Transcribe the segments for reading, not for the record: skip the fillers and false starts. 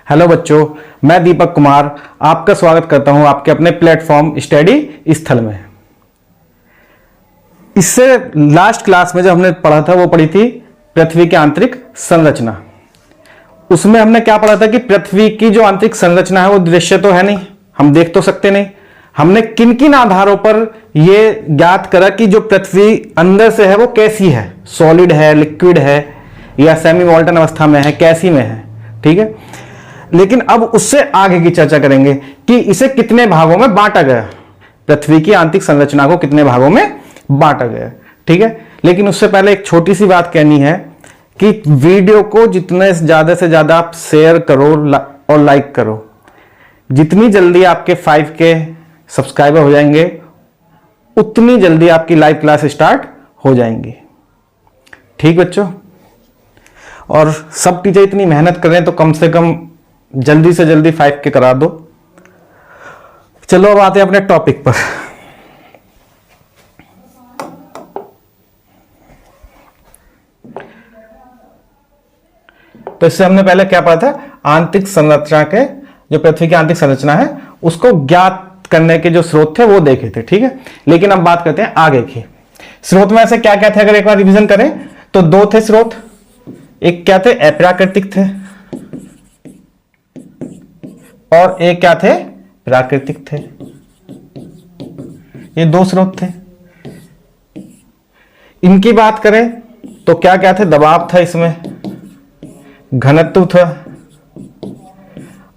Hello बच्चों, मैं दीपक कुमार आपका स्वागत करता हूं आपके अपने प्लेटफॉर्म स्टडी स्थल में। इससे लास्ट क्लास में जो हमने पढ़ा था वो पढ़ी थी पृथ्वी की आंतरिक संरचना। उसमें हमने क्या पढ़ा था कि पृथ्वी की जो आंतरिक संरचना है वो दृश्य तो है नहीं, हम देख तो सकते नहीं। हमने किन किन आधारों पर यह ज्ञात करा कि जो पृथ्वी अंदर से है वो कैसी है, सॉलिड है, लिक्विड है या सेमी मोल्टन अवस्था में है, कैसी में है। ठीक है, लेकिन अब उससे आगे की चर्चा करेंगे कि इसे कितने भागों में बांटा गया, पृथ्वी की आंतरिक संरचना को कितने भागों में बांटा गया। ठीक है, लेकिन उससे पहले एक छोटी सी बात कहनी है कि वीडियो को जितने ज्यादा से ज्यादा आप शेयर करो और लाइक करो, जितनी जल्दी आपके 5K सब्सक्राइबर हो जाएंगे उतनी जल्दी आपकी लाइव क्लास स्टार्ट हो जाएंगी। ठीक बच्चों, और सब टीचर इतनी मेहनत कर रहे हैं तो कम से कम जल्दी से जल्दी 5K करा दो। चलो अब आते हैं अपने टॉपिक पर। तो इससे हमने पहले क्या पढ़ा था, आंतरिक संरचना के जो पृथ्वी की आंतरिक संरचना है उसको ज्ञात करने के जो स्रोत थे वो देखे थे। ठीक है, लेकिन अब बात करते हैं आगे की। स्रोत में ऐसे क्या क्या थे, अगर एक बार रिवीजन करें तो दो थे स्रोत। एक क्या थे, अप्राकृतिक थे, और एक क्या थे, प्राकृतिक थे। ये दो स्रोत थे। इनकी बात करें तो क्या क्या थे, दबाव था इसमें, घनत्व था,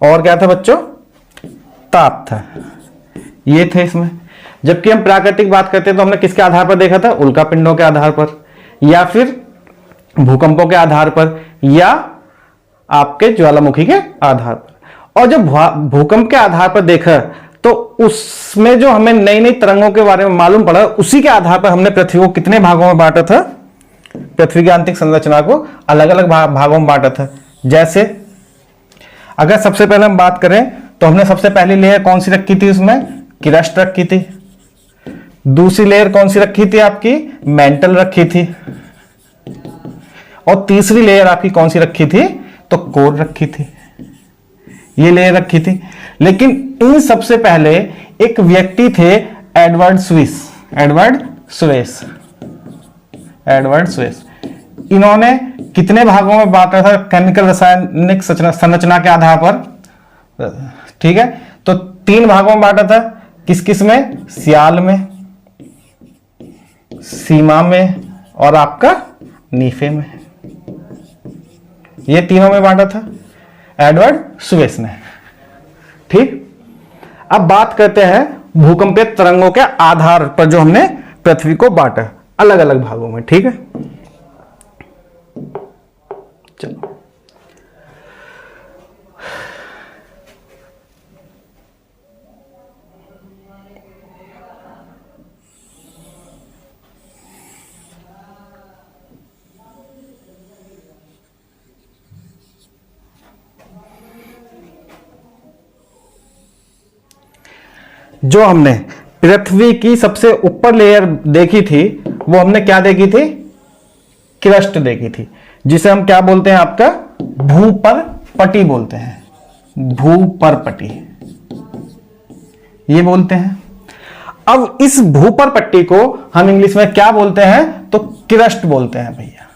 और क्या था बच्चों, ताप था। ये थे इसमें। जबकि हम प्राकृतिक बात करते हैं तो हमने किसके आधार पर देखा था, उल्का पिंडों के आधार पर, या फिर भूकंपों के आधार पर, या आपके ज्वालामुखी के आधार पर। और जब भूकंप के आधार पर देखा तो उसमें जो हमें नई नई तरंगों के बारे में मालूम पड़ा, उसी के आधार पर हमने पृथ्वी को कितने भागों में बांटा था, पृथ्वी की आंतरिक संरचना को अलग अलग भागों में बांटा था। जैसे अगर सबसे पहले हम बात करें तो हमने सबसे पहली लेयर कौन सी रखी थी, उसमें क्रस्ट रखी थी। दूसरी लेयर कौन सी रखी थी, आपकी मेंटल रखी थी। और तीसरी लेयर आपकी कौन सी रखी थी, तो कोर रखी थी। ये लेयर रखी थी। लेकिन इन सबसे पहले एक व्यक्ति थे, एडवर्ड स्वेस। इन्होंने कितने भागों में बांटा था केमिकल रासायनिक संरचना के आधार पर। ठीक है, तो 3 भागों में बांटा था। किस किस में, सियाल में, सीमा में, और आपका नीफे में। ये तीनों में बांटा था एडवर्ड स्वेस ने। ठीक, अब बात करते हैं भूकंपीय तरंगों के आधार पर जो हमने पृथ्वी को बांटा अलग अलग भागों में। ठीक है, चलो जो हमने पृथ्वी की सबसे ऊपर लेयर देखी थी वो हमने क्या देखी थी, क्रस्ट देखी थी, जिसे हम क्या बोलते हैं, आपका भूपरपटी बोलते हैं। भूपरपटी ये बोलते हैं। अब इस भूपरपट्टी को हम इंग्लिश में क्या बोलते हैं, तो क्रस्ट बोलते हैं भैया,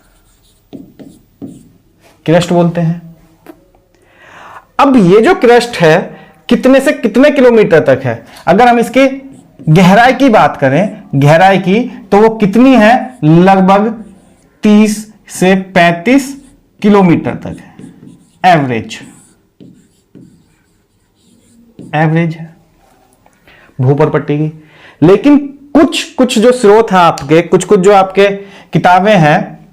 क्रस्ट बोलते हैं। अब ये जो क्रस्ट है कितने से कितने किलोमीटर तक है, अगर हम इसकी गहराई की बात करें, गहराई की, तो वो कितनी है, लगभग 30 से 35 किलोमीटर तक है। एवरेज है भूपरपट्टी की। लेकिन कुछ जो स्रोत है आपके, कुछ जो आपके किताबें हैं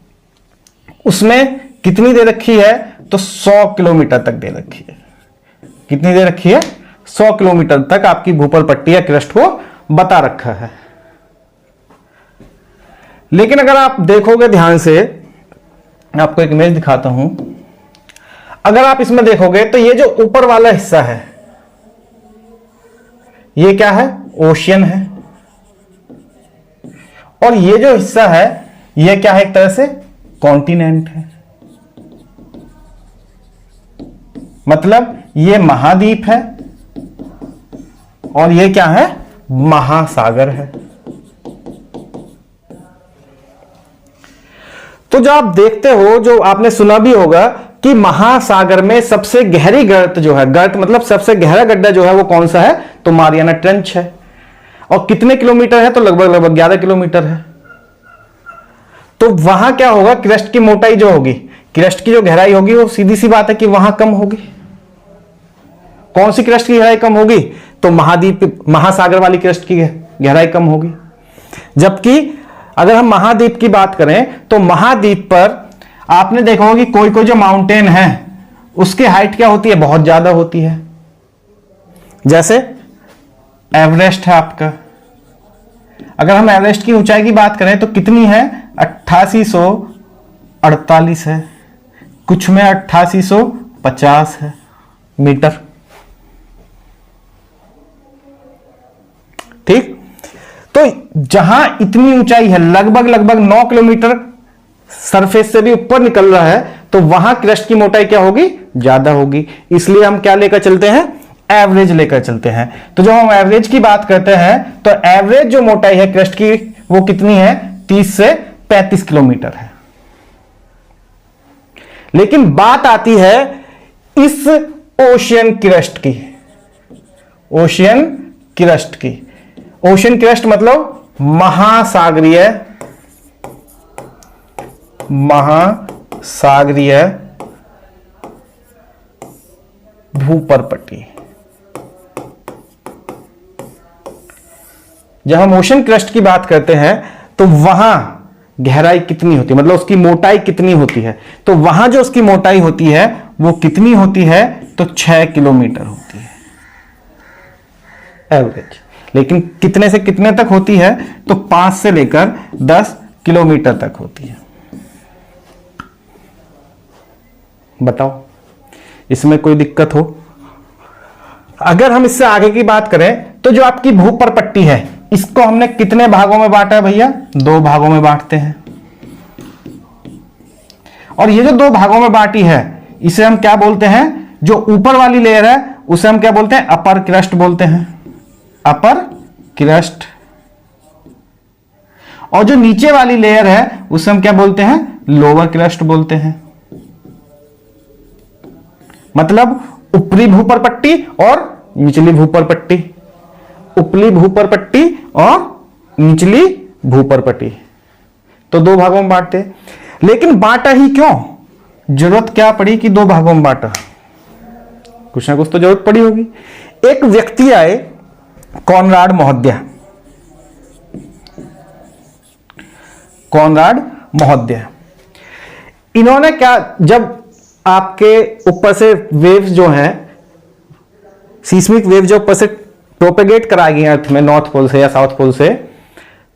उसमें कितनी दे रखी है, तो 100 किलोमीटर तक दे रखी है। कितनी दे रखी है, 100 किलोमीटर तक आपकी भूपरपट्टी या क्रस्ट को बता रखा है। लेकिन अगर आप देखोगे ध्यान से, आपको एक इमेज दिखाता हूं, अगर आप इसमें देखोगे तो ये जो ऊपर वाला हिस्सा है ये क्या है, ओशियन है। और ये जो हिस्सा है ये क्या है, एक तरह से कॉन्टिनेंट है। मतलब ये महाद्वीप है और ये क्या है, महासागर है। तो जो आप देखते हो, जो आपने सुना भी होगा कि महासागर में सबसे गहरी गर्त जो है, गर्त मतलब सबसे गहरा गड्ढा जो है वो कौन सा है, तो मारियाना ट्रेंच है। और कितने किलोमीटर है, तो लगभग 11 किलोमीटर है। तो वहां क्या होगा, क्रस्ट की मोटाई जो होगी, क्रस्ट की जो गहराई होगी वो सीधी सी बात है कि वहां कम होगी। कौन सी क्रस्ट की गहराई कम होगी, तो महाद्वीप, महासागर वाली क्रस्ट की गहराई कम होगी। जबकि अगर हम महाद्वीप की बात करें तो महाद्वीप पर आपने देखा होगा कि कोई कोई जो माउंटेन है उसकी हाइट क्या होती है, बहुत ज्यादा होती है। जैसे एवरेस्ट है आपका, अगर हम एवरेस्ट की ऊंचाई की बात करें तो कितनी है, 8848 है, कुछ में 8850 है मीटर। ठीक, तो जहां इतनी ऊंचाई है, लगभग 9 किलोमीटर सरफेस से भी ऊपर निकल रहा है, तो वहां क्रस्ट की मोटाई क्या होगी, ज्यादा होगी। इसलिए हम क्या लेकर चलते हैं, एवरेज लेकर चलते हैं। तो जब हम एवरेज की बात करते हैं तो एवरेज जो मोटाई है क्रस्ट की वो कितनी है, 30 से 35 किलोमीटर है। लेकिन बात आती है इस ओशियन क्रस्ट की, ओशियन क्रस्ट की। ओशियन क्रस्ट मतलब महासागरीय भूपर्पट्टी। जब हम ओशन क्रस्ट की बात करते हैं तो वहां गहराई कितनी होती है, मतलब उसकी मोटाई कितनी होती है, तो वहां जो उसकी मोटाई होती है वो कितनी होती है, तो 6 किलोमीटर होती है एवरेज। लेकिन कितने से कितने तक होती है, तो 5 से लेकर 10 किलोमीटर तक होती है। बताओ इसमें कोई दिक्कत हो। अगर हम इससे आगे की बात करें तो जो आपकी भूपर्पट्टी है इसको हमने कितने भागों में बांटा है भैया, 2 भागों में बांटते हैं। और ये जो 2 भागों में बांटी है इसे हम क्या बोलते हैं, जो ऊपर वाली लेयर है उसे हम क्या बोलते हैं, अपर क्रस्ट बोलते हैं, अपर क्रस्ट। और जो नीचे वाली लेयर है उसे हम क्या बोलते हैं, लोअर क्रस्ट बोलते हैं। मतलब ऊपरी भूपर्पट्टी और निचली भूपर्पट्टी, ऊपरी भूपर्पट्टी और निचली भूपर्पट्टी, तो 2 भागों में बांटते। लेकिन बांटा ही क्यों, जरूरत क्या पड़ी कि 2 भागों में बांटा, कुछ ना कुछ तो जरूरत पड़ी होगी। एक व्यक्ति आए, कॉनराड महोदय, कॉनराड महोदय, इन्होंने क्या, जब आपके ऊपर से वेव्स जो हैं, सीस्मिक वेव जो ऊपर से प्रोपेगेट कराई गई अर्थ में, नॉर्थ पोल से या साउथ पोल से,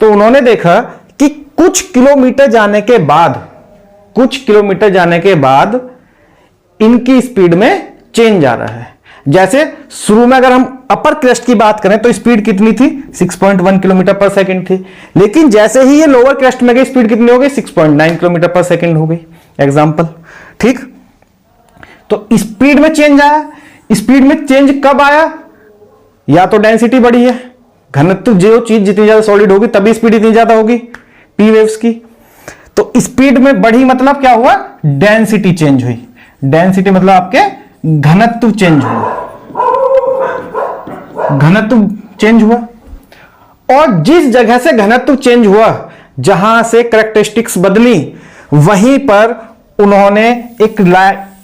तो उन्होंने देखा कि कुछ किलोमीटर जाने के बाद इनकी स्पीड में चेंज आ रहा है। जैसे शुरू में अगर हम अपर क्रस्ट की बात करें तो स्पीड कितनी थी, 6.1 किलोमीटर पर सेकंड थी। लेकिन जैसे ही ये लोअर क्रस्ट में गई स्पीड कितनी हो गई, 6.9 किलोमीटर पर सेकंड हो गई। एग्जांपल, ठीक। तो स्पीड में चेंज आया। स्पीड में चेंज कब आया, या तो डेंसिटी बढ़ी है, घनत्व जो चीज जितनी ज्यादा सॉलिड होगी तभी स्पीड इतनी ज्यादा होगी पी वेव्स की। तो स्पीड में बढ़ी मतलब क्या हुआ, डेंसिटी चेंज हुई। डेंसिटी मतलब आपके घनत्व चेंज हुआ, घनत्व चेंज हुआ। और जिस जगह से घनत्व चेंज हुआ, जहां से कैरेक्टरिस्टिक्स बदली, वहीं पर उन्होंने एक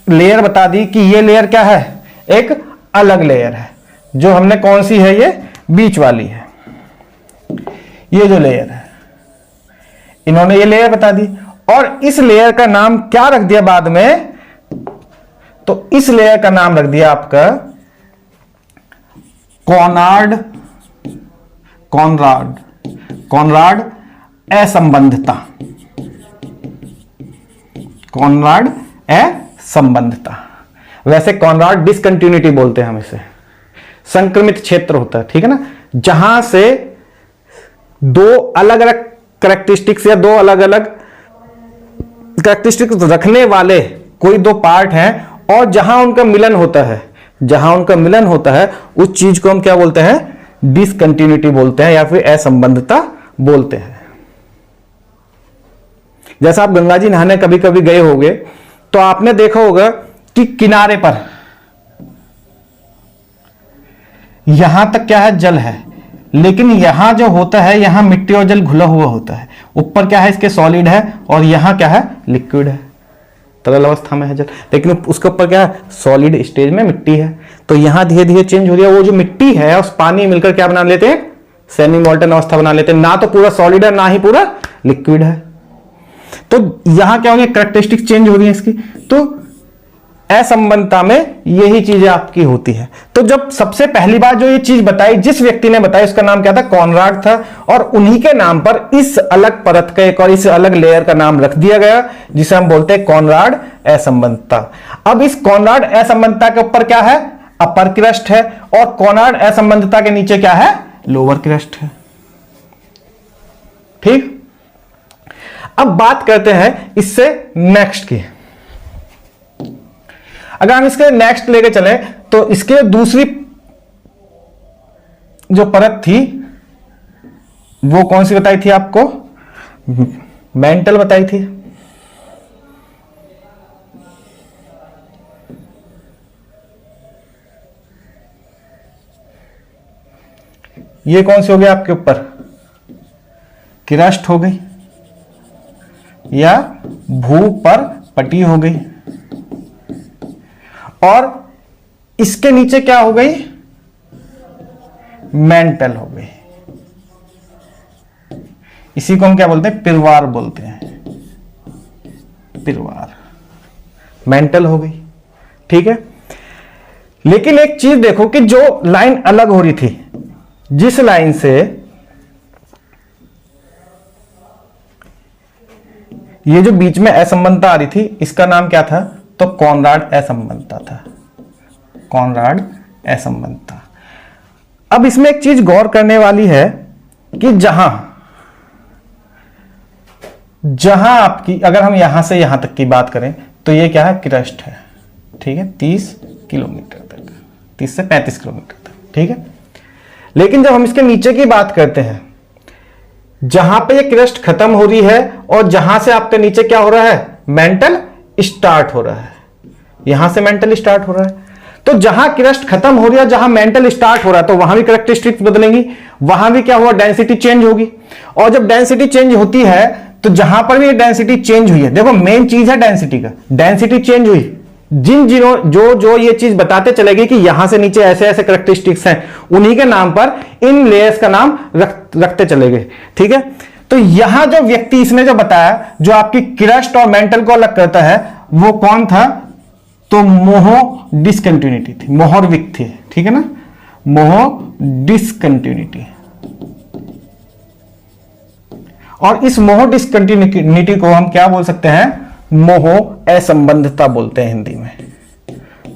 लेयर बता दी कि ये लेयर क्या है, एक अलग लेयर है। जो हमने कौन सी है, ये बीच वाली है। ये जो लेयर है इन्होंने ये लेयर बता दी। और इस लेयर का नाम क्या रख दिया बाद में, तो इस लेयर का नाम रख दिया आपका कॉनराड असंबंधता, कॉनराड असंबंधता। वैसे कॉनराड डिसकंटिन्यूटी बोलते हैं हम इसे, संक्रमित क्षेत्र होता है, ठीक है ना, जहां से 2 अलग अलग कैरेक्टरिस्टिक्स या 2 अलग अलग कैरेक्टरिस्टिक्स रखने वाले कोई 2 पार्ट हैं और जहां उनका मिलन होता है, जहां उनका मिलन होता है उस चीज को हम क्या बोलते हैं, डिसकंटिन्यूटी बोलते हैं या फिर असंबंधता बोलते हैं। जैसा आप गंगा जी नहाने कभी कभी गए होंगे तो आपने देखा होगा कि किनारे पर यहां तक क्या है, जल है, लेकिन यहां जो होता है यहां मिट्टी और जल घुला हुआ होता है, ऊपर क्या है इसके सॉलिड है और यहां क्या है, लिक्विड है, तरल अवस्था में है जल, लेकिन उसके ऊपर क्या है, सॉलिड स्टेज में मिट्टी है। तो यहां धीरे धीरे चेंज हो रही है, वो जो मिट्टी है उस पानी मिलकर क्या बना लेते हैं, सेमी मोल्टन अवस्था बना लेते हैं, ना तो पूरा सॉलिड है ना ही पूरा लिक्विड है। तो यहां क्या हो रही है, कैरेक्टरिस्टिक चेंज हो रही है इसकी। तो असंबंधता में यही चीजें आपकी होती है। तो जब सबसे पहली बार जो ये चीज बताई, जिस व्यक्ति ने बताई उसका नाम क्या था, कॉनराड था, और उन्हीं के नाम पर इस अलग परत का एक और इस अलग लेयर का नाम रख दिया गया जिसे हम बोलते हैं कॉनराड असंबंधता। अब इस कॉनराड असंबंधता के ऊपर क्या है, अपर क्रस्ट है, और कॉनराड असंबंधता के नीचे क्या है, लोअर क्रस्ट है। ठीक, अब बात करते हैं इससे नेक्स्ट की। अगर हम इसके नेक्स्ट लेके चले तो इसके दूसरी जो परत थी वो कौन सी बताई थी आपको, मेंटल बताई थी। ये कौन सी हो गई आपके ऊपर, क्रस्ट हो गई या भू पर पटी हो गई, और इसके नीचे क्या हो गई, मेंटल हो गई। इसी को हम क्या बोलते हैं, पिरवार बोलते हैं, पिरवार, मेंटल हो गई। ठीक है, लेकिन एक चीज देखो कि जो लाइन अलग हो रही थी, जिस लाइन से ये जो बीच में असंबंधता आ रही थी इसका नाम क्या था, तो कॉनराड असंबंधता था, कॉनराड असंबंधता। अब इसमें एक चीज गौर करने वाली है कि जहां आपकी, अगर हम यहां से यहां तक की बात करें तो ये क्या है, क्रस्ट है। ठीक है, 30 किलोमीटर तक, 30 से 35 किलोमीटर तक। ठीक है, लेकिन जब हम इसके नीचे की बात करते हैं, जहां पे ये क्रस्ट खत्म हो रही है और जहां से आपके नीचे क्या हो रहा है, मेंटल स्टार्ट हो रहा है, यहां से मेंटल स्टार्ट हो रहा है। तो जहां क्रस्ट खत्म हो रही है, जहां मेंटल स्टार्ट हो रहा है, तो वहां भी कैरेक्टरिस्टिक्स बदलेंगी, वहां भी क्या हुआ, डेंसिटी चेंज होगी। और जब डेंसिटी चेंज होती है तो जहां पर भी डेंसिटी चेंज हुई है, देखो मेन चीज है डेंसिटी का, डेंसिटी चेंज हुई, जो ये चीज बताते चलेगी कि यहां से नीचे ऐसे ऐसे कैरेक्टरिस्टिक्स हैं, उन्हीं के नाम पर इन लेयर्स का नाम रखते चलेंगे। ठीक है, तो यहां जो व्यक्ति इसने जो बताया, जो आपकी क्रस्ट और मेंटल को अलग करता है, वो कौन था, तो मोहो डिसकंटिन्यूटी थी, मोहरविक थी। ठीक है ना, मोहो डिसकंटिन्यूटी। और इस मोहो डिसकंटिन्यूटी को हम क्या बोल सकते हैं, मोहो असंबंधता बोलते हैं हिंदी में,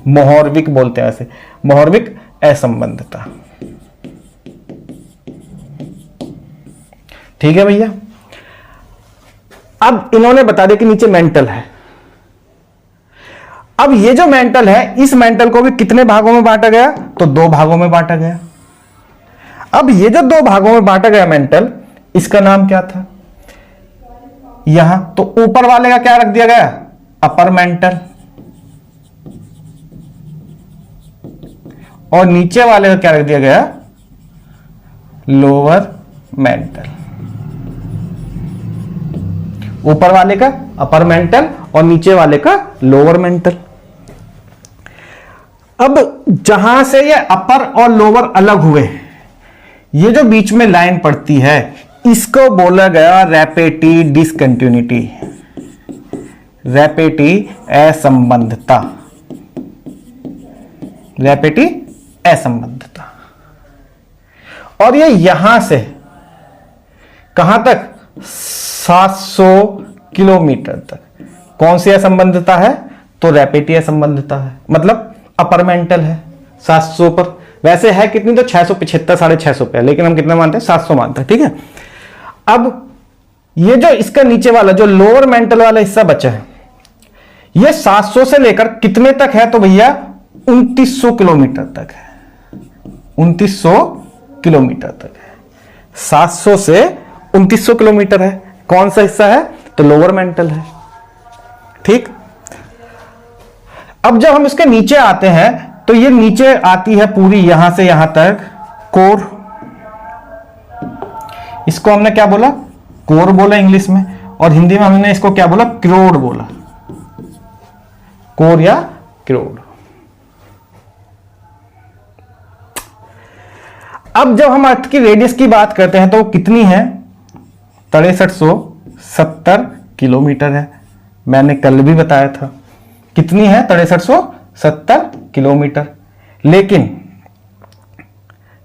मोहरविक बोलते हैं ऐसे, मोहरविक असंबंधता। ठीक है भैया, अब इन्होंने बता दिया कि नीचे मेंटल है। अब ये जो मेंटल है, इस मेंटल को भी कितने भागों में बांटा गया, तो 2 भागों में बांटा गया। अब ये जो 2 भागों में बांटा गया मेंटल, इसका नाम क्या था, यहां तो ऊपर वाले का क्या रख दिया गया, अपर मेंटल, और नीचे वाले का क्या रख दिया गया, लोअर मेंटल। ऊपर वाले का अपर मेंटल और नीचे वाले का लोअर मेंटल। अब जहां से ये अपर और लोअर अलग हुए, ये जो बीच में लाइन पड़ती है, इसको बोला गया रैपेटी डिसकंटिन्यूटी, रैपेटी असंबंधता, रैपेटी असंबंधता। और ये यहां से कहां तक, 700 किलोमीटर तक। कौन सी असंबंधता है, तो रैपेटी असंबंधता है, मतलब अपर मेंटल है 700 पर। वैसे है कितनी, तो 675, 650 पे, लेकिन हम कितना मानते हैं, 700 मानते हैं। ठीक है, अब ये जो इसका नीचे वाला जो लोअर मेंटल वाला हिस्सा बचा है, ये 700 से लेकर कितने तक है, तो भैया 2900 किलोमीटर तक है, 2900 किलोमीटर तक है। 700 से 2900 किलोमीटर है। कौन सा हिस्सा है, तो लोअर मेंटल है। ठीक, अब जब हम इसके नीचे आते हैं तो ये नीचे आती है पूरी यहां से यहां तक कोर। इसको हमने क्या बोला, कोर बोला इंग्लिश में, और हिंदी में हमने इसको क्या बोला, क्रोड बोला, कोर या क्रोड। अब जब हम अर्थ की रेडियस की बात करते हैं तो कितनी है, 6370 किलोमीटर है। मैंने कल भी बताया था कितनी है, 6370 किलोमीटर। लेकिन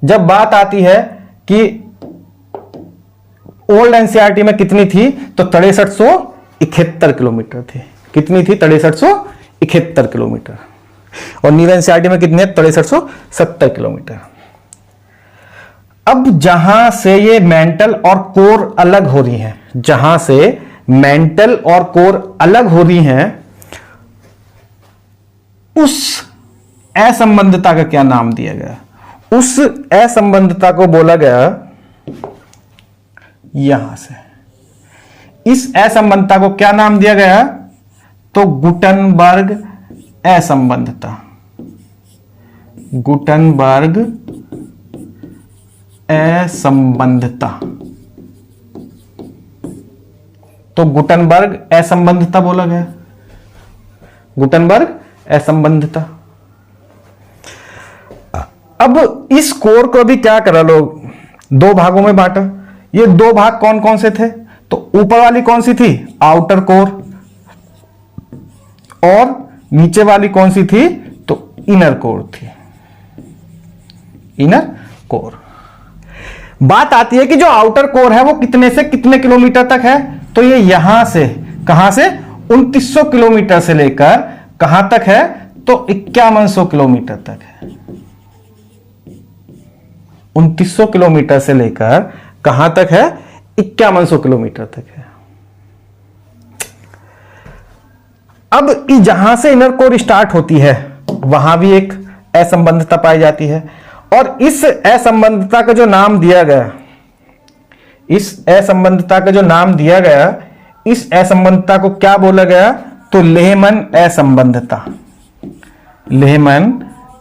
जब बात आती है कि ओल्ड एनसीईआरटी में कितनी थी, तो 6371 किलोमीटर थी। कितनी थी, 6371 किलोमीटर। और न्यू एनसीईआरटी में कितनी है, 6370 किलोमीटर। अब जहां से ये मेंटल और कोर अलग हो रही हैं, जहां से मेंटल और कोर अलग हो रही हैं, उस असंबद्धता का क्या नाम दिया गया, उस असंबद्धता को बोला गया, यहां से इस असंबद्धता को क्या नाम दिया गया, तो गुटनबर्ग असंबद्धता। गुटनबर्ग असंबद्धता, तो गुटनबर्ग असंबद्धता बोला गया, गुटनबर्ग असंबद्धता। अब इस कोर को भी क्या करा लोग, दो भागों में बांटा। ये दो भाग कौन कौन से थे, तो ऊपर वाली कौन सी थी, आउटर कोर, और नीचे वाली कौन सी थी, तो इनर कोर थी, इनर कोर। बात आती है कि जो आउटर कोर है वो कितने से कितने किलोमीटर तक है, तो ये यहां से कहां से, 2900 किलोमीटर से लेकर कहां तक है, तो 5100 किलोमीटर तक है। 2900 किलोमीटर से लेकर कहां तक है, 5100 किलोमीटर तक है। अब जहां से इनर कोर स्टार्ट होती है वहां भी एक असंबद्धता पाई जाती है, और इस असंबद्धता का जो नाम दिया गया, इस असंबद्धता का जो नाम दिया गया, इस असंबद्धता को क्या बोला गया, तो लेहमन असंबद्धता, लेहमन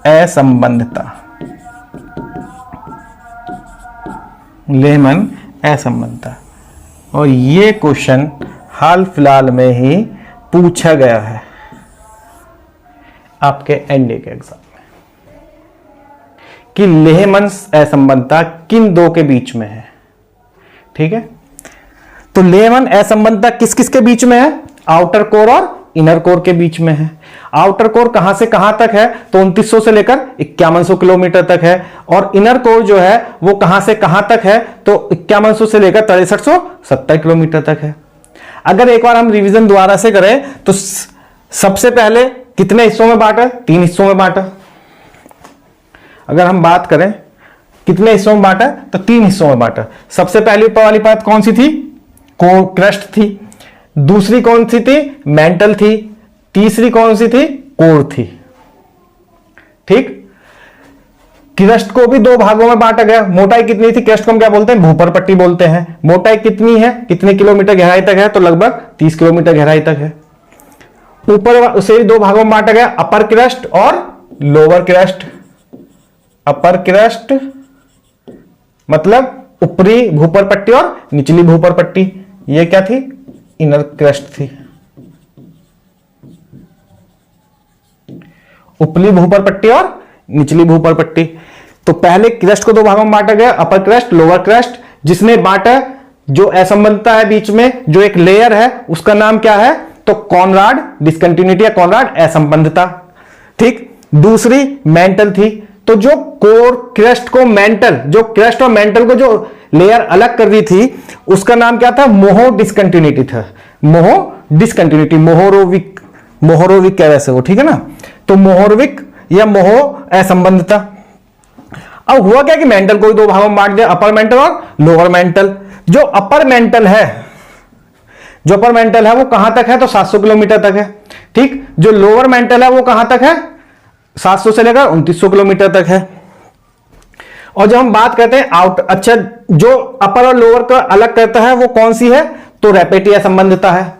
असंबद्धता, लेहमन असंबद्धता। और ये क्वेश्चन हाल फिलहाल में ही पूछा गया है आपके एनडीए के एग्जाम में, कि लेहमन असंबद्धता किन दो के बीच में है। ठीक है, तो लेहमन असंबद्धता किस किस के बीच में है, आउटर कोर और इनर कोर के बीच में है। आउटर कोर कहां से कहां तक है, तो 2900 से लेकर 5100 किलोमीटर तक है, और इनर कोर जो है वो कहां से कहां तक है, तो 5100 से लेकर 6370 किलोमीटर तक है। अगर एक बार हम रिवीजन दोबारा से करें तो सबसे पहले कितने हिस्सों में बांटा, 3 हिस्सों में बांटा। अगर हम बात करें कितने हिस्सों में बांटा, तो 3 हिस्सों में बांटा। सबसे पहली ऊपर वाली बात कौन सी थी, कोर क्रस्ट थी। दूसरी कौन सी थी, मेंटल थी। तीसरी कौन सी थी, कोर थी। ठीक, क्रस्ट को भी 2 भागों में बांटा गया। मोटाई कितनी थी, क्रस्ट को हम क्या बोलते हैं, भूपर पट्टी बोलते हैं। मोटाई कितनी है, कितने किलोमीटर गहराई तक है, तो लगभग 30 किलोमीटर गहराई तक है। ऊपर उसे 2 भागों में बांटा गया, अपर क्रस्ट और लोअर क्रस्ट। अपर क्रस्ट मतलब ऊपरी भूपर पट्टी और निचली भूपर पट्टी, ये क्या थी, इनर क्रस्ट थी। ऊपरी भूपर पट्टी और निचली भूपर पट्टी। तो पहले क्रस्ट को 2 भागों में बांटा गया, अपर क्रस्ट, लोअर क्रस्ट। जिसने बांटा, जो असंबद्धता है बीच में, जो एक लेयर है, उसका नाम क्या है, तो कॉनराड डिस्कंटिन्यूटी या कॉनराड असंबद्धता। ठीक, दूसरी मेंटल थी। तो जो कोर क्रस्ट को मेंटल, जो क्रस्ट और मेंटल को जो लेयर अलग कर दी थी, उसका नाम क्या था, मोहो डिस्कंटिन्यूटी था। मोहो डिस्कंटिन्यूटी, मोहोरोविक, मोहोरोविक कह वैसे वो, ठीक है ना। तो मोहोरोविक या मोहो असंबद्धता। अब हुआ क्या कि मेंटल को 2 भागों में बांट दिया, अपर मेंटल और लोअर मेंटल। जो अपर मेंटल है, जो अपर मेंटल है वो कहां तक है, तो 700 किलोमीटर तक है। ठीक, जो लोअर मेंटल है वो कहां तक है, 700 से लेकर 2900 किलोमीटर तक है। और जब हम बात करते हैं आउट, अच्छा जो अपर और लोअर का अलग करता है वो कौन सी है, तो रैपेटिया संबंधता है।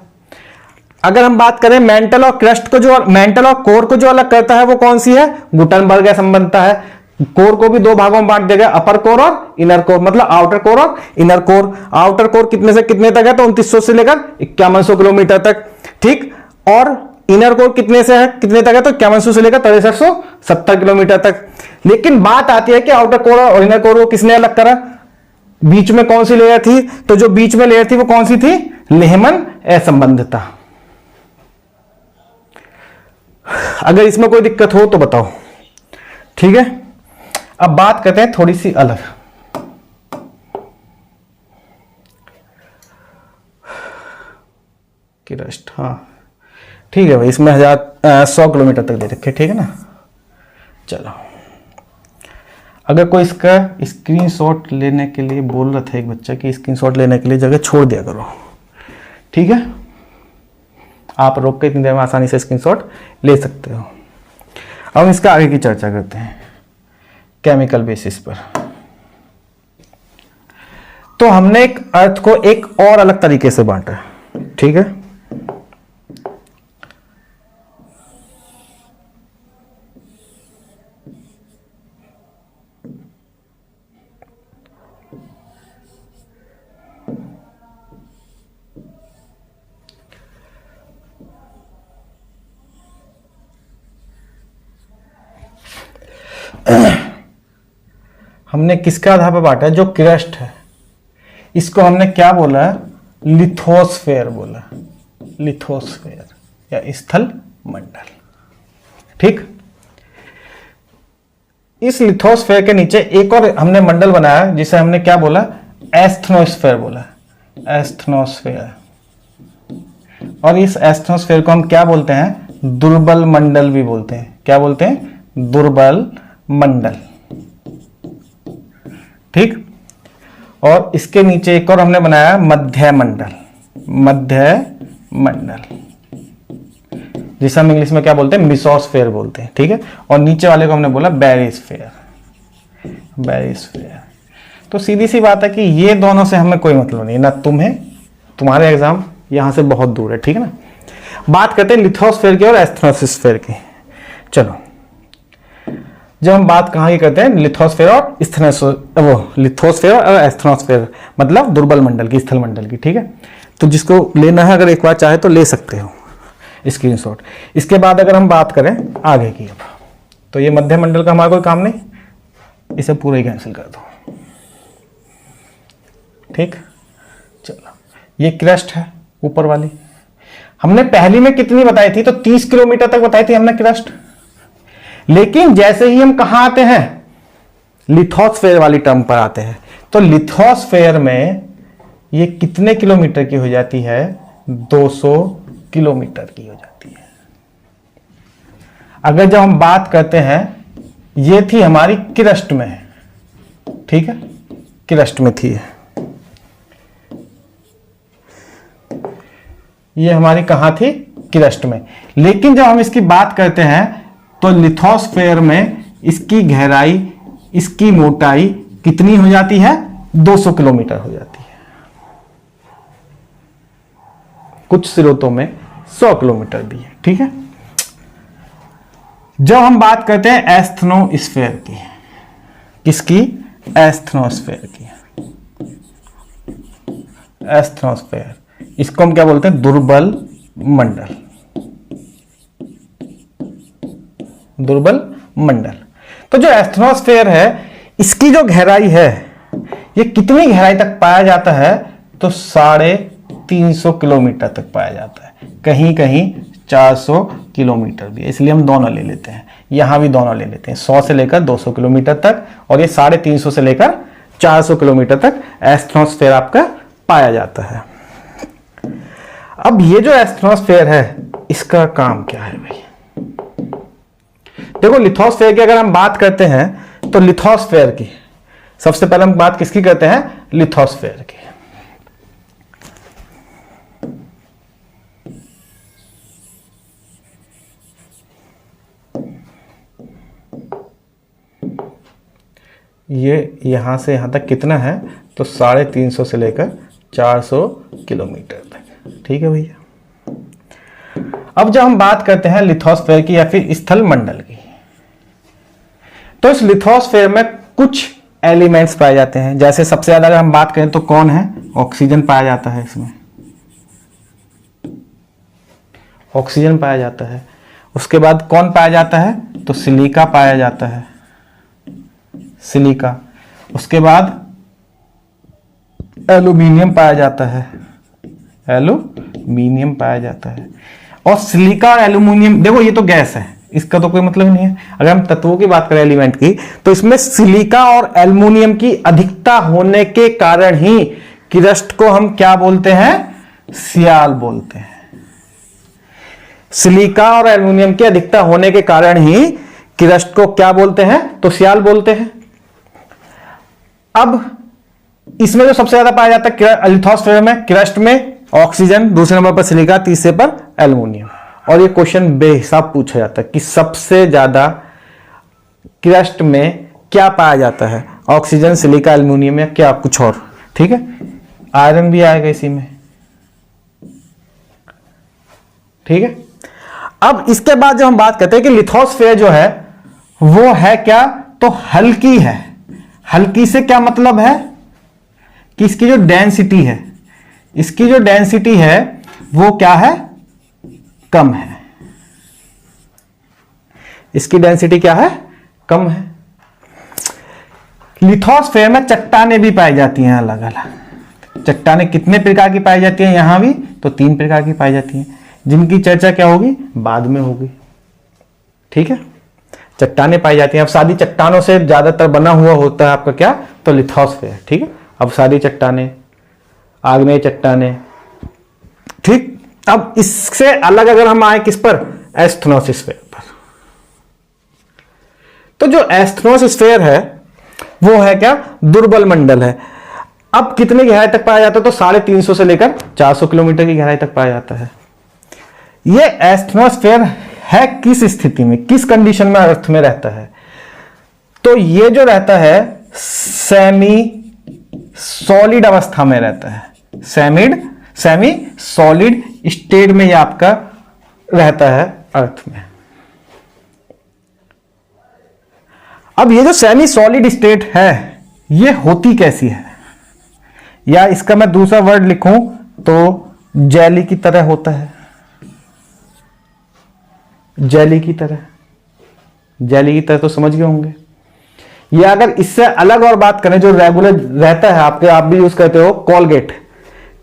अगर हम बात करें मेंटल और क्रस्ट को, जो मेंटल और कोर को जो अलग करता है वो कौन सी है, गुटनबर्ग संबंधता है। कोर को भी दो भागों में बांट देगा, अपर कोर और इनर कोर, मतलब आउटर कोर और इनर कोर। आउटर कोर कितने से कितने तक है, तो 2900 से लेकर 5100 किलोमीटर तक। ठीक, और इनर कोर कितने से है कितने तक है, तो 5100 से लेकर 6370 किलोमीटर तक। लेकिन बात आती है कि आउटर कोर और इनर कोर को किसने अलग करा, बीच में कौन सी लेयर थी, तो जो बीच में लेयर थी वो कौन सी थी, लेहमन असंबंधता। अगर इसमें कोई दिक्कत हो तो बताओ। ठीक है, अब बात करते हैं थोड़ी सी अलग। क्रस्ट, हाँ ठीक है भाई, इसमें 100 किलोमीटर तक दे रखे, ठीक है ना। चलो, अगर कोई इसका स्क्रीनशॉट लेने के लिए बोल रहा था एक बच्चा कि स्क्रीनशॉट लेने के लिए जगह छोड़ दिया करो, ठीक है, आप रोक के इतनी देर में आसानी से स्क्रीनशॉट ले सकते हो। अब हम इसका आगे की चर्चा करते हैं केमिकल बेसिस पर। तो हमने एक अर्थ को एक और अलग तरीके से बांटा, ठीक है। हमने किसके आधार पर बांटा, जो क्रस्ट है इसको हमने क्या बोला, लिथोस्फेयर बोला, लिथोस्फेयर या स्थल मंडल। ठीक, इस लिथोस्फेयर के नीचे एक और हमने मंडल बनाया जिसे हमने क्या बोला, एस्थनोस्फेयर बोला, एस्थनोस्फेयर। और इस एस्थनोस्फेयर को हम क्या बोलते हैं, दुर्बल मंडल भी बोलते हैं। क्या बोलते हैं, दुर्बल मंडल। ठीक, और इसके नीचे एक और हमने बनाया मध्य मंडल, मध्य मंडल, जिसे हम इंग्लिश में क्या बोलते हैं, मिसोस्फेयर बोलते हैं। ठीक है, और नीचे वाले को हमने बोला बैरिस्फेयर, बैरिस्फेयर। तो सीधी सी बात है कि ये दोनों से हमें कोई मतलब नहीं, ना तुम्हें, तुम्हारे एग्जाम यहां से बहुत दूर है, ठीक है ना। बात करते हैं लिथोस्फेयर की और एस्थनोस्फेयर की। चलो, जब हम बात कहां की करते हैं, लिथोस्फेयर और लिथोस्फेयर और एस्थनोस्फेयर, मतलब दुर्बल मंडल की, स्थल मंडल की। ठीक है, तो जिसको लेना है अगर एक बार चाहे तो ले सकते हो स्क्रीनशॉट। इसके बाद अगर हम बात करें आगे की, अब तो ये मध्य मंडल का हमारा कोई काम नहीं, इसे पूरा ही कैंसिल कर दो। ठीक, चलो, ये क्रस्ट है ऊपर वाली। हमने पहली में कितनी बताई थी, तो 30 किलोमीटर तक बताई थी हमने क्रस्ट। लेकिन जैसे ही हम कहां आते हैं, लिथोस्फेयर वाली टर्म पर आते हैं, तो लिथोस्फेयर में ये कितने किलोमीटर की हो जाती है, 200 किलोमीटर की हो जाती है। अगर जब हम बात करते हैं, ये थी हमारी क्रस्ट में, ठीक है, क्रस्ट में थी, ये हमारी कहां थी, क्रस्ट में। लेकिन जब हम इसकी बात करते हैं तो लिथोस्फेयर में इसकी गहराई, इसकी मोटाई कितनी हो जाती है, 200 किलोमीटर हो जाती है। कुछ स्रोतों में 100 किलोमीटर भी है। ठीक है, जब हम बात करते हैं एस्थनोस्फेयर की, किसकी, एस्थनोस्फेयर की, एस्थनोस्फेयर, इसको हम क्या बोलते हैं, दुर्बल मंडल, दुर्बल मंडल। तो जो एस्थनोस्फेयर है, इसकी जो गहराई है, ये कितनी गहराई तक पाया जाता है, तो 350 किलोमीटर तक पाया जाता है, कहीं कहीं 400 किलोमीटर भी है। इसलिए हम दोनों ले लेते हैं, यहां भी दोनों ले लेते हैं, 100 से लेकर 200 किलोमीटर तक, और ये 350 से लेकर 400 किलोमीटर तक एस्थनोस्फेयर आपका पाया जाता है। अब ये जो एस्थनोस्फेयर है, इसका काम क्या है भाई, देखो लिथोस्फेयर की अगर हम बात करते हैं, तो लिथोस्फेयर की सबसे पहले हम बात किसकी करते हैं, लिथोस्फेयर की। ये यहां से यहां तक कितना है, तो 350 से लेकर 400 किलोमीटर तक। ठीक है भैया। अब जब हम बात करते हैं लिथोस्फेयर की या फिर स्थल मंडल की, तो इस लिथोस्फेयर में कुछ एलिमेंट्स पाए जाते हैं। जैसे सबसे ज्यादा अगर हम बात करें तो कौन है, ऑक्सीजन पाया जाता है इसमें, ऑक्सीजन पाया जाता है। उसके बाद कौन पाया जाता है, तो सिलिका पाया जाता है, सिलिका। उसके बाद एल्यूमिनियम पाया जाता है, एल्यूमिनियम पाया जाता है। और सिलिका और एल्यूमिनियम, देखो ये तो गैस है, इसका तो कोई मतलब नहीं है। अगर हम तत्वों की बात करें एलिमेंट की, तो इसमें सिलिका और एल्यूमिनियम की अधिकता होने के कारण ही क्रस्ट को हम क्या बोलते हैं, सियाल बोलते हैं। सिलिका और एल्यूमिनियम की अधिकता होने के कारण ही क्रस्ट को क्या बोलते हैं, तो सियाल बोलते हैं। अब इसमें जो सबसे ज्यादा पाया जाता है लिथोस्फेयर में, क्रस्ट में ऑक्सीजन, दूसरे नंबर पर सिलिका, तीसरे पर एल्यूमिनियम। और ये क्वेश्चन बेहिसाब पूछा जाता है कि सबसे ज्यादा क्रस्ट में क्या पाया जाता है, ऑक्सीजन, सिलिका, एल्यूमिनियम या क्या कुछ और। ठीक है, आयरन भी आएगा इसी में। ठीक है। अब इसके बाद जब हम बात करते हैं कि लिथोस्फेयर जो है वो है क्या, तो हल्की है। हल्की से क्या मतलब है कि इसकी जो डेंसिटी है, इसकी जो डेंसिटी है वो क्या है, कम है। इसकी डेंसिटी क्या है, कम है। लिथोस्फेयर में चट्टानें भी पाई जाती हैं अलग अलग। चट्टानें कितने प्रकार की पाई जाती हैं, यहां भी तो 3 प्रकार की पाई जाती हैं, जिनकी चर्चा क्या होगी, बाद में होगी। ठीक है, चट्टानें पाई जाती हैं। अब सारी चट्टानों से ज्यादातर बना हुआ होता है आपका क्या, तो लिथोस्फेयर। ठीक है, अब सारी चट्टानें, आग्नेय चट्टानें। ठीक, अब इससे अलग अगर हम आए किस पर, एस्थनोस्फेयर पर, तो जो एस्थनोस्फेयर है वो है क्या, दुर्बल मंडल है। अब कितनी गहराई तक पाया जाता है, तो 350 से लेकर 400 किलोमीटर की गहराई तक पाया जाता है। ये एस्थनोस्फेयर है किस स्थिति में, किस कंडीशन में अर्थ में रहता है, तो ये जो रहता है सेमी सॉलिड अवस्था में रहता है। सेमी सॉलिड स्टेट में ये आपका रहता है अर्थ में। अब ये जो सेमी सॉलिड स्टेट है ये होती कैसी है, या इसका मैं दूसरा वर्ड लिखूं तो जेली की तरह होता है। जेली की तरह, जेली की तरह तो समझ गए होंगे। या अगर इससे अलग और बात करें, जो रेगुलर रहता है आपके, आप भी यूज करते हो कोलगेट।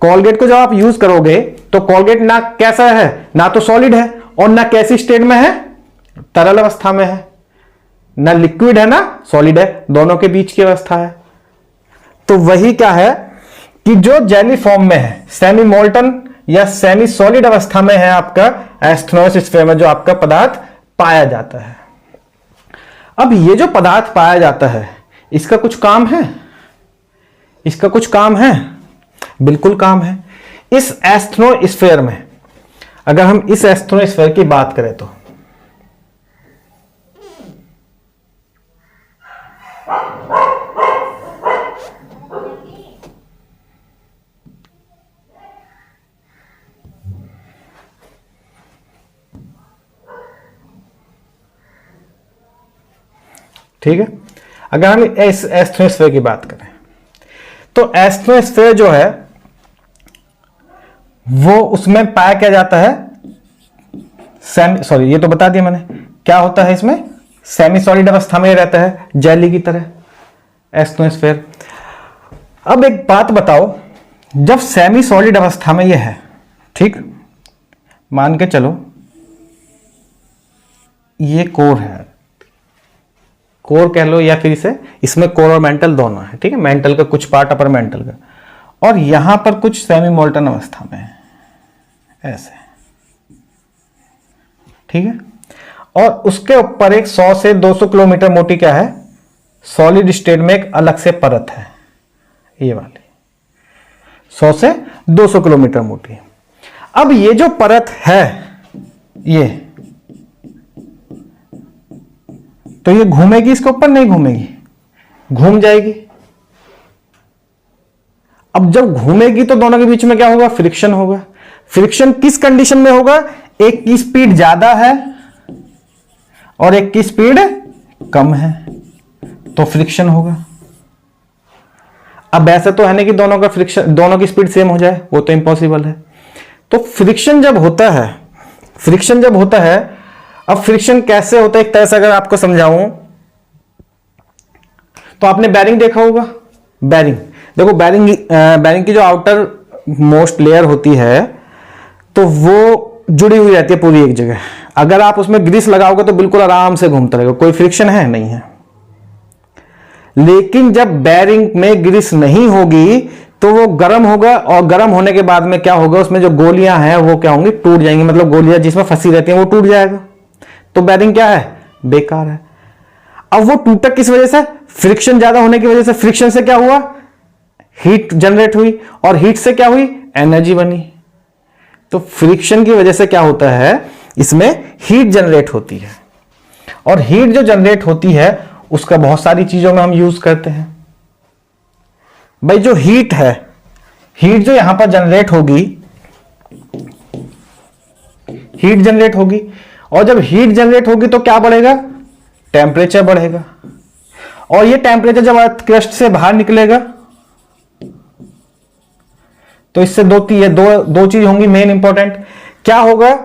कोलगेट को जब आप यूज करोगे तो कोलगेट ना कैसा है, ना तो सॉलिड है और ना कैसी स्टेट में है, तरल अवस्था में है। ना लिक्विड है ना सॉलिड है, दोनों के बीच की अवस्था है। तो वही क्या है कि जो जेली फॉर्म में है, सेमी मोल्टन या सेमी सॉलिड अवस्था में है आपका एस्थनोस्फेयर में जो आपका पदार्थ पाया जाता है। अब ये जो पदार्थ पाया जाता है इसका कुछ काम है, इसका कुछ काम है, बिल्कुल काम है। इस एस्थनोस्फेयर में अगर हम इस एस्थनोस्फेयर की बात करें तो ठीक है, अगर हम इस एस्थनोस्फेयर की बात करें तो एस्थनोस्फेयर जो है वो उसमें पाया क्या जाता है, सॉरी ये तो बता दिया मैंने, क्या होता है इसमें, सेमी सॉलिड अवस्था में रहता है जेली की तरह एस्थनोस्फेयर। अब एक बात बताओ, जब सेमी सॉलिड अवस्था में यह है, ठीक, मान के चलो ये कोर है, कोर कह लो या फिर इसे, इसमें कोर और मेंटल दोनों है। ठीक है, मेंटल का कुछ पार्ट अपर मेंटल का, और यहां पर कुछ सेमी मोल्टन अवस्था में है ऐसे। ठीक है, और उसके ऊपर एक 100 से 200 किलोमीटर मोटी क्या है, सॉलिड स्टेट में एक अलग से परत है, ये वाली 100 से 200 किलोमीटर मोटी। अब ये जो परत है ये, तो ये घूमेगी इसके ऊपर, नहीं घूमेगी, घूम जाएगी। अब जब घूमेगी तो दोनों के बीच में क्या होगा? फ्रिक्शन होगा। फ्रिक्शन किस कंडीशन में होगा? एक की स्पीड ज्यादा है और एक की स्पीड कम है तो फ्रिक्शन होगा। अब ऐसा तो है नहीं कि दोनों का फ्रिक्शन, दोनों की स्पीड सेम हो जाए, वो तो इम्पॉसिबल है। तो फ्रिक्शन जब होता है, फ्रिक्शन जब होता है, अब फ्रिक्शन कैसे होता है एक तरह से अगर आपको समझाऊं तो आपने बैरिंग देखा होगा। बैरिंग देखो, बैरिंग की जो आउटर मोस्ट लेयर होती है तो वो जुड़ी हुई रहती है पूरी एक जगह। अगर आप उसमें ग्रीस लगाओगे तो बिल्कुल आराम से घूमता रहेगा, कोई फ्रिक्शन है नहीं है। लेकिन जब बैरिंग में ग्रीस नहीं होगी तो वो गर्म होगा और गर्म होने के बाद में क्या होगा? उसमें जो गोलियां हैं वो क्या होंगी? टूट जाएंगी। मतलब गोलियां जिसमें फंसी रहती हैं वो टूट जाएगा। तो बैरिंग क्या है? बेकार है। अब वो टूटा किस वजह से? फ्रिक्शन ज्यादा होने की वजह से। फ्रिक्शन से क्या हुआ? हीट जनरेट हुई और हीट से क्या हुई? एनर्जी बनी। तो फ्रिक्शन की वजह से क्या होता है? इसमें हीट जनरेट होती है और हीट जो जनरेट होती है उसका बहुत सारी चीजों में हम यूज करते हैं। भाई जो हीट है, हीट जो यहां पर जनरेट होगी, हीट जनरेट होगी और जब हीट जनरेट होगी तो क्या बढ़ेगा? टेम्परेचर बढ़ेगा। और ये टेम्परेचर जब अर्थ क्रस्ट से बाहर निकलेगा तो इससे दो चीज होंगी मेन इंपॉर्टेंट। क्या होगा?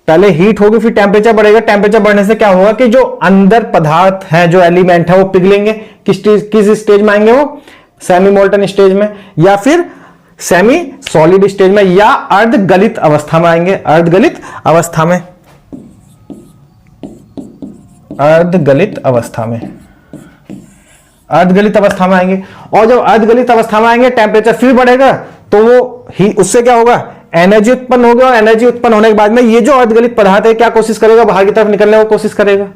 पहले हीट होगी फिर टेम्परेचर बढ़ेगा। टेम्परेचर बढ़ने से क्या होगा कि जो अंदर पदार्थ है, जो एलिमेंट है वो पिघलेंगे। किस स्टेज में आएंगे? वो सेमी मोल्टन स्टेज में या फिर सेमी सॉलिड स्टेज में या अर्धगलित अवस्था में आएंगे। अर्धगलित अवस्था में, अर्धगलित अवस्था में, अर्धगलित अवस्था में आएंगे। और जब अर्धगलित अवस्था में आएंगे टेम्परेचर फिर बढ़ेगा तो वो ही उससे क्या होगा? एनर्जी उत्पन्न होगी और एनर्जी उत्पन्न होने के बाद में ये जो अर्धगलित पदार्थ है क्या कोशिश करेगा? बाहर की तरफ निकलने की कोशिश करेगा।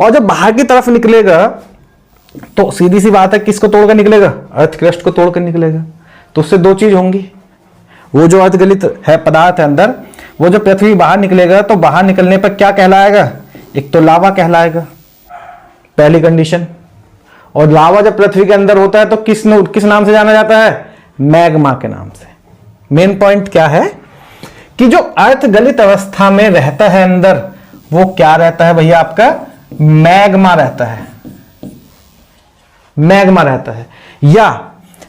और जब बाहर की तरफ निकलेगा तो सीधी सी बात है किसको तोड़कर निकलेगा? अर्थ क्रस्ट को तोड़कर निकलेगा। तो उससे दो चीज होंगी। वो जो अर्धगलित है पदार्थ है अंदर, वो जो पृथ्वी बाहर निकलेगा तो बाहर निकलने पर क्या कहलाएगा? एक तो लावा कहलाएगा, पहली कंडीशन। और लावा जब पृथ्वी के अंदर होता है तो किस नाम से जाना जाता है? मैग्मा के नाम से। मेन पॉइंट क्या है कि जो अर्धगलित अवस्था में रहता है अंदर वो क्या रहता है भैया? आपका मैग्मा रहता है, मैग्मा रहता है। या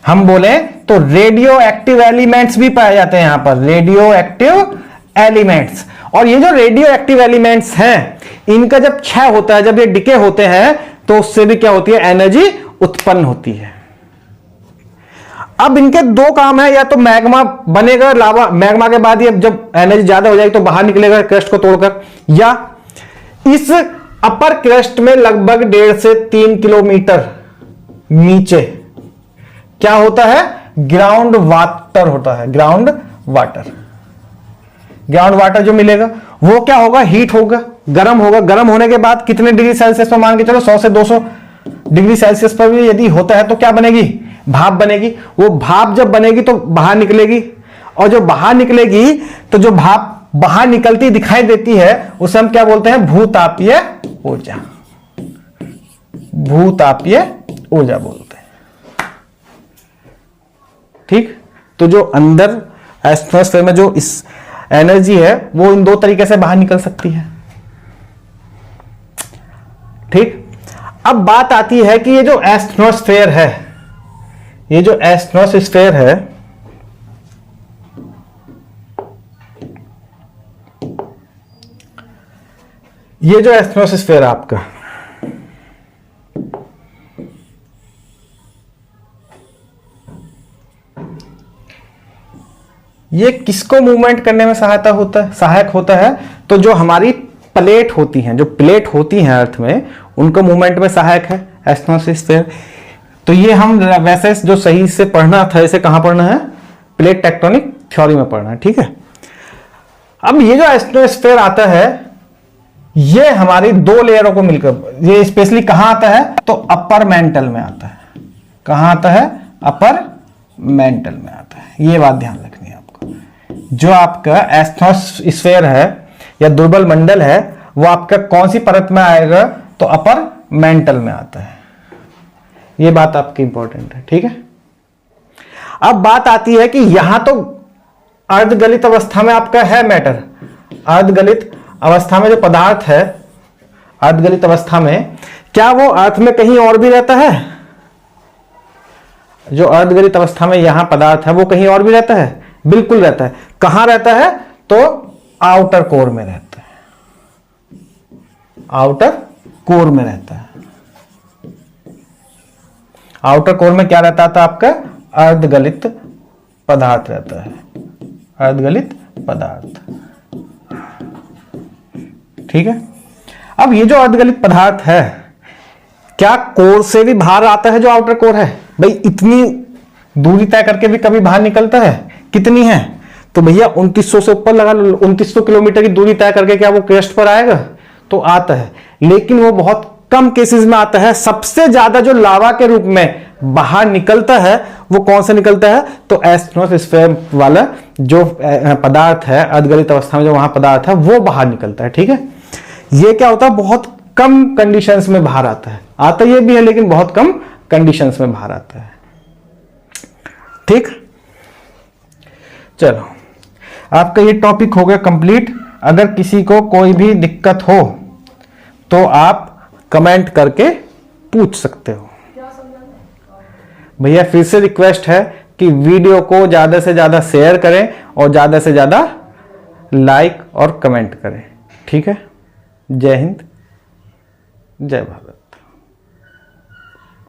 हम बोले तो रेडियो एक्टिव एलिमेंट्स भी पाए जाते हैं यहां पर, रेडियो एक्टिव एलिमेंट्स। और ये जो रेडियो एक्टिव एलिमेंट्स हैं इनका जब क्षय होता है, जब ये डिके होते हैं तो उससे भी क्या होती है? एनर्जी उत्पन्न होती है। अब इनके दो काम है, या तो मैग्मा बनेगा, लावा, मैग्मा के बाद ये जब एनर्जी ज्यादा हो जाएगी तो बाहर निकलेगा क्रस्ट को तोड़कर, या इस अपर क्रस्ट में लगभग 1.5 से 3 किलोमीटर नीचे क्या होता है? ग्राउंड वाटर होता है। ग्राउंड वाटर, ग्राउंड वाटर जो मिलेगा वो क्या होगा? हीट होगा, गर्म होगा। गर्म होने के बाद कितने डिग्री सेल्सियस पर मान के चलो 100 से 200 डिग्री सेल्सियस पर भी यदि होता है तो क्या बनेगी? भाप बनेगी। वो भाप जब बनेगी तो बाहर निकलेगी और जो बाहर निकलेगी तो जो भाप बाहर निकलती दिखाई देती है उसे हम क्या बोलते हैं? भूतापीय ऊर्जा, भूतापीय ऊर्जा बोलते हैं। ठीक। तो जो अंदर एटमॉस्फेयर में जो इस एनर्जी है वो इन दो तरीके से बाहर निकल सकती है। ठीक। अब बात आती है कि ये जो एटमॉस्फेयर है, ये जो एटमॉस्फेयर है ये जो एटमॉस्फेयर आपका ये किसको मूवमेंट करने में सहायक होता है? तो जो हमारी प्लेट होती हैं, जो प्लेट होती हैं अर्थ में, उनको मूवमेंट में सहायक है एटमॉस्फेयर। तो ये हम वैसे जो सही से पढ़ना था, इसे कहां पढ़ना है? प्लेट टेक्टोनिक थ्योरी में पढ़ना है। ठीक है। अब ये जो एटमॉस्फेयर आता है ये हमारी दो लेयरों को मिलकर, ये स्पेशली कहां आता है? तो अपर मेंटल में आता है। कहां आता है? अपर मेंटल में आता है। ये बात ध्यान रखनी है आपको। जो आपका एटमॉस्फेयर है या दुर्बल मंडल है वो आपका कौन सी परत में आएगा? तो अपर मेंटल में आता है। ये बात आपकी इंपॉर्टेंट है, ठीक है। अब बात आती है कि यहां तो अर्धगलित अवस्था में आपका है मैटर, अर्धगलित अवस्था में जो पदार्थ है, अर्धगलित अवस्था में क्या वो अर्थ में कहीं और भी रहता है? जो अर्धगलित अवस्था में यहां पदार्थ है वो कहीं और भी रहता है? बिल्कुल रहता है। कहां रहता है? तो आउटर कोर में रहता है, आउटर कोर में रहता है। आउटर कोर में क्या रहता था आपका? अर्धगलित पदार्थ रहता है, अर्धगलित पदार्थ, ठीक है। अब ये जो अर्धगलित पदार्थ है क्या कोर से भी बाहर आता है? जो आउटर कोर है भाई, इतनी दूरी तय करके भी कभी बाहर निकलता है? कितनी है? तो भैया 2900 से ऊपर लगा लो, 2900 किलोमीटर की दूरी तय करके क्या वो क्रेस्ट पर आएगा? तो आता है, लेकिन वो बहुत कम केसेस में आता है। सबसे ज्यादा जो लावा के रूप में बाहर निकलता है वो कौन से निकलता है? तो एस्ट्रोस्फीयर वाला जो पदार्थ है अर्धगलित अवस्था में, जो वहां पदार्थ है वो बाहर निकलता है, ठीक है। ये क्या होता है? बहुत कम कंडीशंस में बाहर आता है, आता ये भी है लेकिन बहुत कम कंडीशंस में बाहर आता है, ठीक। चलो, आपका ये टॉपिक हो गया कंप्लीट। अगर किसी को कोई भी दिक्कत हो तो आप कमेंट करके पूछ सकते हो। भैया फिर से रिक्वेस्ट है कि वीडियो को ज्यादा से ज्यादा शेयर करें और ज्यादा से ज्यादा लाइक और कमेंट करें, ठीक है। जय हिंद, जय भारत।